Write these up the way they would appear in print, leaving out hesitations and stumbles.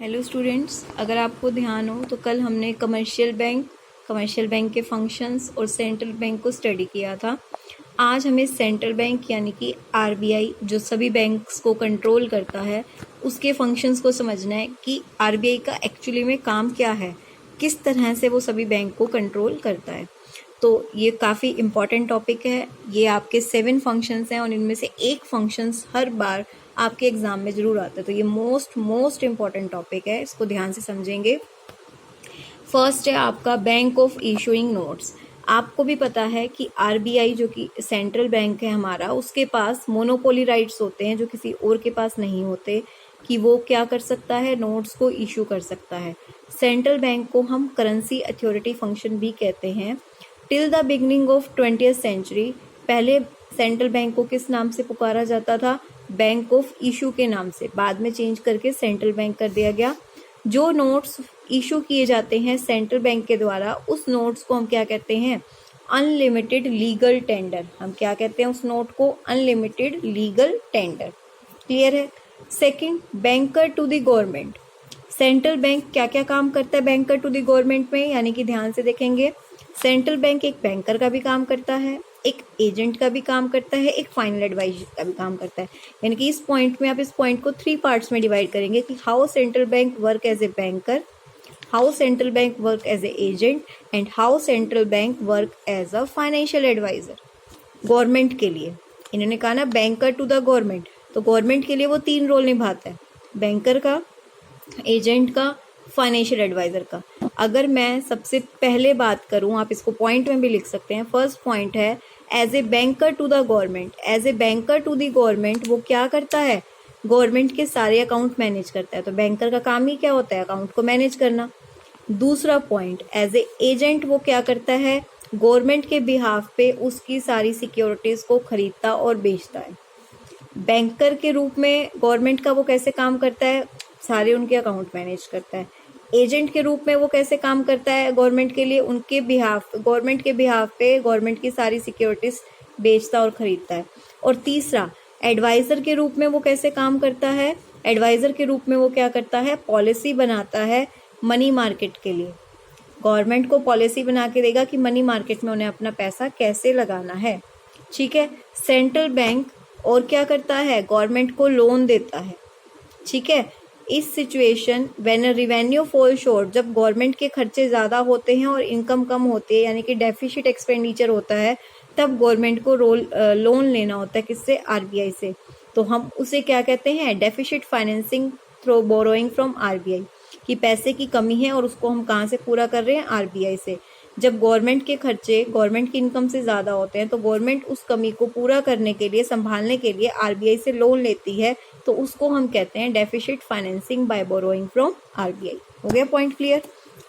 Hello students, अगर आपको ध्यान हो तो कल हमने कमर्शियल बैंक के फंक्शंस और सेंट्रल बैंक को स्टडी किया था। आज हमें सेंट्रल बैंक यानी कि आरबीआई जो सभी बैंक्स को कंट्रोल करता है उसके फंक्शंस को समझना है कि आरबीआई का एक्चुअली में काम क्या है, किस तरह से वो सभी बैंक को कंट्रोल करता है। तो ये काफ़ी इम्पॉर्टेंट टॉपिक है। ये आपके 7 फंक्शंस हैं और इनमें से एक फंक्शंस हर बार आपके एग्जाम में ज़रूर आता है। तो ये मोस्ट इम्पॉर्टेंट टॉपिक है, इसको ध्यान से समझेंगे। फर्स्ट है आपका बैंक ऑफ इशूइंग नोट्स। आपको भी पता है कि आरबीआई जो कि सेंट्रल बैंक है हमारा, उसके पास मोनोपोली राइट्स होते हैं जो किसी और के पास नहीं होते, कि वो क्या कर सकता है, नोट्स को इशू कर सकता है। सेंट्रल बैंक को हम करेंसी अथॉरिटी फंक्शन भी कहते हैं। Till the beginning of 20th century पहले सेंट्रल बैंक को किस नाम से पुकारा जाता था? बैंक ऑफ इशू के नाम से। बाद में चेंज करके सेंट्रल बैंक कर दिया गया। जो नोट्स इशू किए जाते हैं सेंट्रल बैंक के द्वारा, उस नोट्स को हम क्या कहते हैं? Unlimited legal tender. हम क्या कहते हैं उस नोट को? Unlimited legal tender. क्लियर है? Second, banker to the government. Central bank क्या क्या काम करता है बैंकर टू द गवर्नमेंट में, यानी कि ध्यान से देखेंगे। सेंट्रल बैंक एक बैंकर का भी काम करता है, एक एजेंट का भी काम करता है, एक फाइनल एडवाइजर का भी काम करता है। यानी कि इस पॉइंट में आप इस पॉइंट को 3 पार्ट्स में डिवाइड करेंगे कि how central bank work as a banker, how central bank work as a agent and how central bank work as a financial adviser. Government के लिए इन्होंने कहा ना बैंकर टू द गवर्नमेंट, तो गवर्नमेंट के लिए वो 3 रोल निभाता है, बैंकर का, एजेंट का, फाइनेंशियल एडवाइजर का। अगर मैं सबसे पहले बात करूं, आप इसको पॉइंट में भी लिख सकते हैं। फर्स्ट पॉइंट है as a banker to the government. As a banker to the government वो क्या करता है? गवर्नमेंट के सारे अकाउंट मैनेज करता है। तो बैंकर का काम ही क्या होता है? अकाउंट को मैनेज करना। दूसरा पॉइंट, एज ए एजेंट वो क्या करता है? गवर्नमेंट के बिहाफ पे उसकी सारी सिक्योरिटीज को खरीदता और बेचता है। बैंकर के रूप में गवर्नमेंट का वो कैसे काम करता है? सारे उनके अकाउंट मैनेज करता है। एजेंट के रूप में वो कैसे काम करता है गवर्नमेंट के लिए? उनके बिहाफ, गवर्नमेंट के बिहाफ पे गवर्नमेंट की सारी सिक्योरिटीज बेचता और खरीदता है। और तीसरा, एडवाइजर के रूप में वो कैसे काम करता है? एडवाइजर के रूप में वो क्या करता है? पॉलिसी बनाता है मनी मार्केट के लिए। गवर्नमेंट को पॉलिसी बना के देगा कि मनी मार्केट में उन्हें अपना पैसा कैसे लगाना है। ठीक है। सेंट्रल बैंक और क्या करता है? गवर्नमेंट को लोन देता है। ठीक है। इस situation when revenue fall short, जब गवर्नमेंट के खर्चे ज़्यादा होते हैं और इनकम कम होती है, यानी कि डेफिसिट एक्सपेंडिचर होता है, तब गवर्नमेंट को लोन लेना होता है। किससे? आरबीआई से। तो हम उसे क्या कहते हैं? Deficit financing through borrowing from RBI, कि पैसे की कमी है और उसको हम कहाँ से पूरा कर रहे हैं? आरबीआई से। जब गवर्नमेंट के खर्चे गवर्नमेंट की इनकम से ज़्यादा होते हैं तो गवर्नमेंट उस कमी को पूरा करने के लिए, संभालने के लिए आरबीआई से लोन लेती है, तो उसको हम कहते हैं deficit financing by borrowing from RBI. हो गया point clear?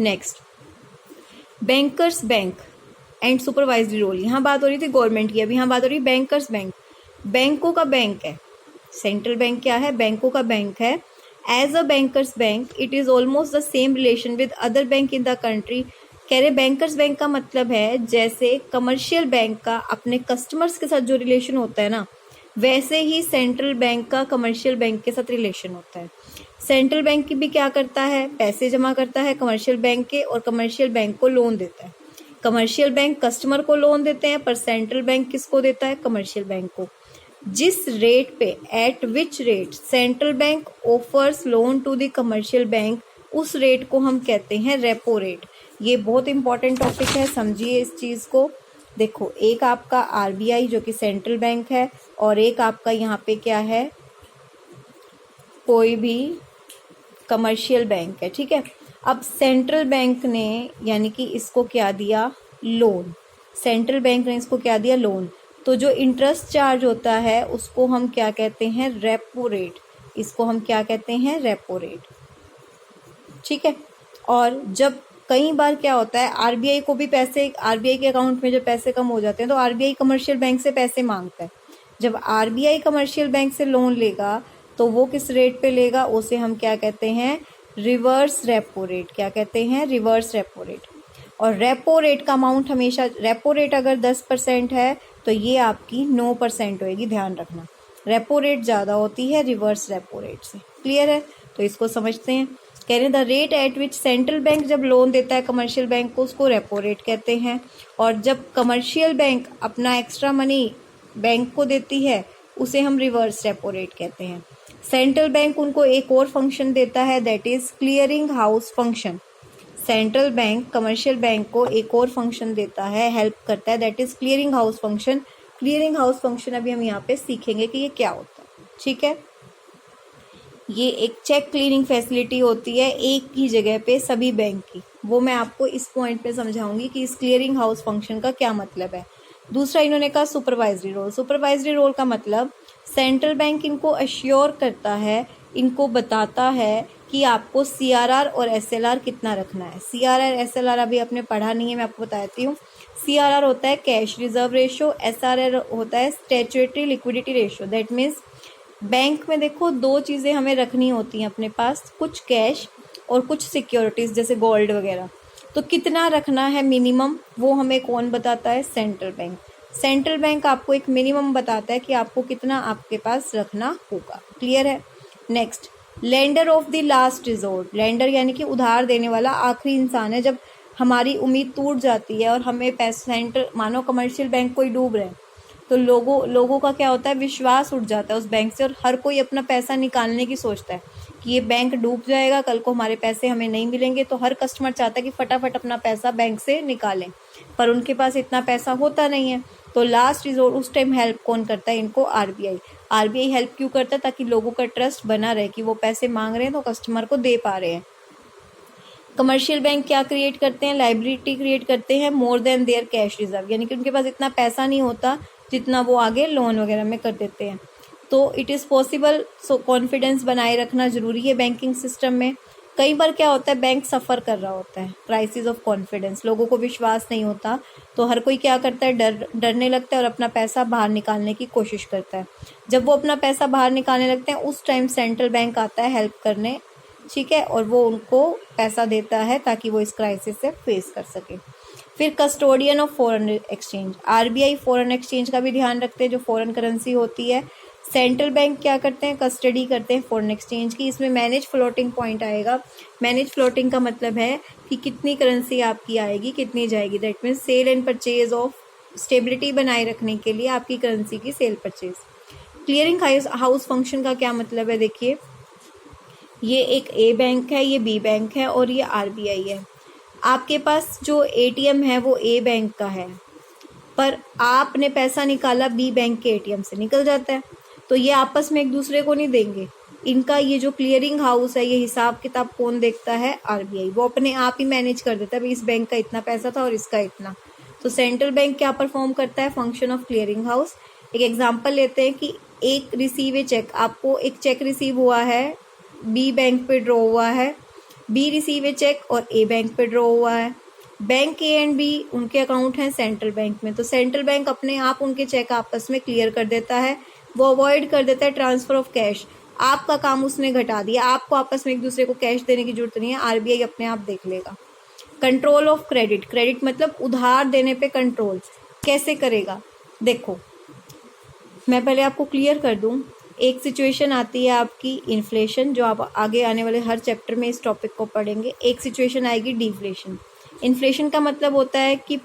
Next, bankers bank and supervisory role. यहाँ बात हो रही थी गवर्नमेंट की, अभी यहाँ बात हो रही है बैंकर्स बैंक। बैंकों का बैंक है सेंट्रल बैंक। क्या है? बैंकों का बैंक है। As a bankers bank it is almost the same relation with other bank in the country. कह रहे बैंकर्स बैंक का मतलब है जैसे कमर्शियल बैंक का अपने कस्टमर्स के साथ जो रिलेशन होता है ना, वैसे ही सेंट्रल बैंक का कमर्शियल बैंक के साथ रिलेशन होता है। सेंट्रल बैंक की भी क्या करता है? पैसे जमा करता है कमर्शियल बैंक के, और कमर्शियल बैंक को लोन देता है। कमर्शियल बैंक कस्टमर को लोन देते हैं, पर सेंट्रल बैंक किसको देता है? कमर्शियल बैंक को। जिस रेट पे, at which rate central bank offers loan to the commercial bank, उस रेट को हम कहते हैं रेपो रेट। ये बहुत इंपॉर्टेंट टॉपिक है, समझिए इस चीज़ को। देखो, एक आपका आरबीआई जो कि सेंट्रल बैंक है, और एक आपका यहाँ पे क्या है? कोई भी कमर्शियल बैंक है। ठीक है। अब सेंट्रल बैंक ने यानी कि इसको क्या दिया? लोन। सेंट्रल बैंक ने इसको क्या दिया? लोन। तो जो इंटरेस्ट चार्ज होता है उसको हम क्या कहते हैं? Repo rate. इसको हम क्या कहते हैं? Repo rate. ठीक है। और जब कई बार क्या होता है, आरबीआई को भी पैसे, आरबीआई के अकाउंट में जब पैसे कम हो जाते हैं तो आरबीआई कमर्शियल बैंक से पैसे मांगता है। जब आरबीआई कमर्शियल बैंक से लोन लेगा तो वो किस रेट पे लेगा? उसे हम क्या कहते हैं? Reverse repo rate. क्या कहते हैं? Reverse repo rate. और रेपो रेट का अमाउंट हमेशा, रेपो रेट अगर 10% है तो ये आपकी 9% होएगी, ध्यान रखना। रेपो रेट ज़्यादा होती है रिवर्स रेपो रेट से। क्लियर है? तो इसको समझते हैं। कह रहे हैं the rate at which central bank जब लोन देता है कमर्शियल बैंक को, उसको रेपो रेट कहते हैं। और जब कमर्शियल बैंक अपना एक्स्ट्रा मनी बैंक को देती है उसे हम रिवर्स रेपो रेट कहते हैं। सेंट्रल बैंक उनको एक और फंक्शन देता है, that is clearing house function. Central bank commercial bank को एक और फंक्शन देता है, हेल्प करता है, that is clearing house function. Clearing house function अभी हम यहाँ पे सीखेंगे कि ये क्या होता है। ठीक है, ये एक चेक क्लीनिंग फैसिलिटी होती है एक ही जगह पे सभी बैंक की, वो मैं आपको इस पॉइंट पे समझाऊंगी कि इस क्लियरिंग हाउस फंक्शन का क्या मतलब है। दूसरा इन्होंने कहा सुपरवाइजरी रोल। सुपरवाइजरी रोल का मतलब सेंट्रल बैंक इनको अश्योर करता है, इनको बताता है कि आपको CRR और SLR कितना रखना है। CRR SLR अभी आपने पढ़ा नहीं है, मैं आपको बताती हूँ। CRR होता है कैश रिजर्व रेशो, SRR होता है statutory liquidity ratio. That means bank में देखो दो चीज़ें हमें रखनी होती हैं अपने पास, कुछ कैश और कुछ सिक्योरिटीज़ जैसे गोल्ड वगैरह। तो कितना रखना है मिनिमम, वो हमें कौन बताता है? Central bank. सेंट्रल बैंक आपको एक मिनिमम बताता है कि आपको कितना आपके पास रखना होगा। क्लियर है? Next, lender of the last resort. Lender यानी कि उधार देने वाला आखिरी इंसान है। जब हमारी उम्मीद टूट जाती है और हमें पैसा, सेंट्रल मानो कमर्शियल बैंक कोई डूब रहे हैं, तो लोगों का क्या होता है, विश्वास उठ जाता है उस बैंक से और हर कोई अपना पैसा निकालने की सोचता है कि ये बैंक डूब जाएगा, कल को हमारे पैसे हमें नहीं मिलेंगे। तो हर कस्टमर चाहता है कि फटाफट अपना पैसा बैंक से निकालें, पर उनके पास इतना पैसा होता नहीं है। तो लास्ट रिजोर्ट उस टाइम हेल्प कौन करता है इनको? आरबीआई हेल्प क्यों करता है? ताकि लोगों का ट्रस्ट बना रहे कि वो पैसे मांग रहे हैं तो कस्टमर को दे पा रहे हैं। कमर्शियल बैंक क्या क्रिएट करते हैं? लाइबिलिटी क्रिएट करते हैं more than their cash reserve, यानी कि उनके पास इतना पैसा नहीं होता जितना वो आगे लोन वगैरह में कर देते हैं। तो it is possible, so confidence बनाए रखना जरूरी है बैंकिंग सिस्टम में। कई बार क्या होता है, बैंक सफ़र कर रहा होता है, क्राइसिस ऑफ कॉन्फिडेंस, लोगों को विश्वास नहीं होता, तो हर कोई क्या करता है, डरने लगता है और अपना पैसा बाहर निकालने की कोशिश करता है। जब वो अपना पैसा बाहर निकालने लगते हैं उस टाइम सेंट्रल बैंक आता है हेल्प करने, ठीक है, और वो उनको पैसा देता है ताकि वो इस क्राइसिस से फेस कर सके। फिर custodian of foreign exchange. RBI foreign exchange का भी ध्यान रखते हैं, जो फॉरेन करेंसी होती है। सेंट्रल बैंक क्या करते हैं? कस्टडी करते हैं फॉरेन एक्सचेंज की। इसमें मैनेज फ्लोटिंग पॉइंट आएगा। मैनेज फ्लोटिंग का मतलब है कि कितनी करेंसी आपकी आएगी, कितनी जाएगी। That means sale and purchase of, stability बनाए रखने के लिए आपकी करेंसी की sale purchase. Clearing house function का क्या मतलब है? देखिए, ये एक ए बैंक है, ये बी बैंक है और ये आरबीआई है। आपके पास जो एटीएम है वो ए बैंक का है, पर आपने पैसा निकाला बी बैंक के एटीएम से, निकल जाता है, तो ये आपस में एक दूसरे को नहीं देंगे। इनका ये जो क्लियरिंग हाउस है, ये हिसाब किताब कौन देखता है? आरबीआई। वो अपने आप ही मैनेज कर देता है, भाई इस बैंक का इतना पैसा था और इसका इतना। तो सेंट्रल बैंक क्या परफॉर्म करता है? Function of clearing house. एक एग्जाम्पल लेते हैं कि एक रिसीव ए चेक, आपको एक चेक रिसीव हुआ है, बी बैंक पे ड्रॉ हुआ है, बी रिसीव ए चेक और ए बैंक पे ड्रॉ हुआ है। बैंक ए एंड बी उनके अकाउंट हैं सेंट्रल बैंक में, तो सेंट्रल बैंक अपने आप उनके चेक आपस में क्लियर कर देता है, वो अवॉइड कर देता है ट्रांसफर ऑफ कैश। आपका काम उसने घटा दिया, आपको आपस में एक दूसरे को कैश देने की जरूरत नहीं है, आरबीआई अपने आप देख लेगा। Control of credit. क्रेडिट मतलब उधार देने पे कंट्रोल कैसे करेगा? देखो, मैं पहले आपको क्लियर कर दूं। एक सिचुएशन आती है आपकी इन्फ्लेशन, जो आप आगे आने वाले हर चैप्टर में इस टॉपिक को पढ़ेंगे। एक सिचुएशन आएगी डिफ्लेशन। इन्फ्लेशन का मतलब होता है कि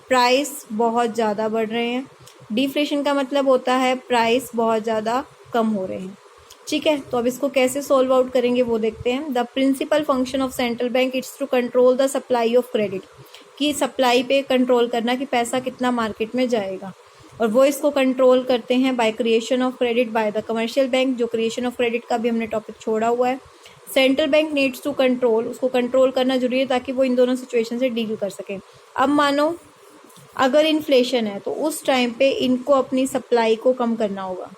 प्राइस बहुत ज़्यादा बढ़ रहे हैं, डिफ्लेशन का मतलब होता है प्राइस बहुत ज़्यादा कम हो रहे हैं। ठीक है, तो अब इसको कैसे सॉल्व आउट करेंगे वो देखते हैं। The principal function of central bank it's to control the supply of credit, कि सप्लाई पे कंट्रोल करना कि पैसा कितना मार्केट में जाएगा, और वो इसको कंट्रोल करते हैं by creation of credit by the commercial bank. जो क्रिएशन ऑफ क्रेडिट का भी हमने टॉपिक छोड़ा हुआ है। Central bank needs to control, उसको कंट्रोल करना जरूरी है ताकि वो इन दोनों सिचुएशन से डील कर सके। अब मानो अगर इन्फ्लेशन है तो उस टाइम पे इनको अपनी सप्लाई को कम करना होगा,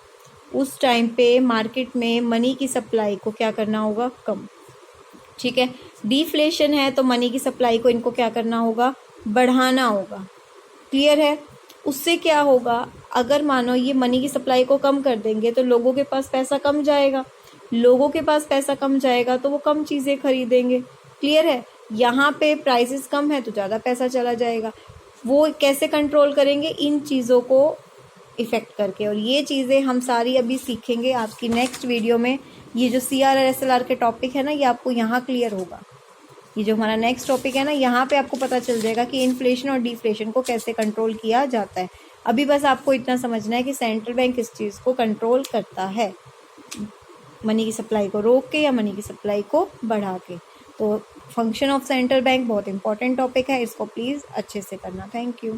उस टाइम पे मार्केट में मनी की सप्लाई को क्या करना होगा? कम। ठीक है, डिफ्लेशन है तो मनी की सप्लाई को इनको क्या करना होगा? बढ़ाना होगा। क्लियर है? उससे क्या होगा, अगर मानो ये मनी की सप्लाई को कम कर देंगे तो लोगों के पास पैसा कम जाएगा, लोगों के पास पैसा कम जाएगा तो वो कम चीज़ें खरीदेंगे। क्लियर है? यहाँ पे प्राइसेस कम है तो ज़्यादा पैसा चला जाएगा। वो कैसे कंट्रोल करेंगे? इन चीज़ों को इफ़ेक्ट करके, और ये चीज़ें हम सारी अभी सीखेंगे आपकी नेक्स्ट वीडियो में। ये जो CR और SLR के टॉपिक है ना, ये आपको यहाँ क्लियर होगा। ये जो हमारा नेक्स्ट टॉपिक है ना, यहाँ पे आपको पता चल जाएगा कि इन्फ्लेशन और डिफ्लेशन को कैसे कंट्रोल किया जाता है। अभी बस आपको इतना समझना है कि सेंट्रल बैंक किस चीज़ को कंट्रोल करता है, मनी की सप्लाई को रोक के या मनी की सप्लाई को बढ़ा के। तो फंक्शन ऑफ सेंट्रल बैंक बहुत इंपॉर्टेंट टॉपिक है, इसको प्लीज़ अच्छे से करना। Thank you.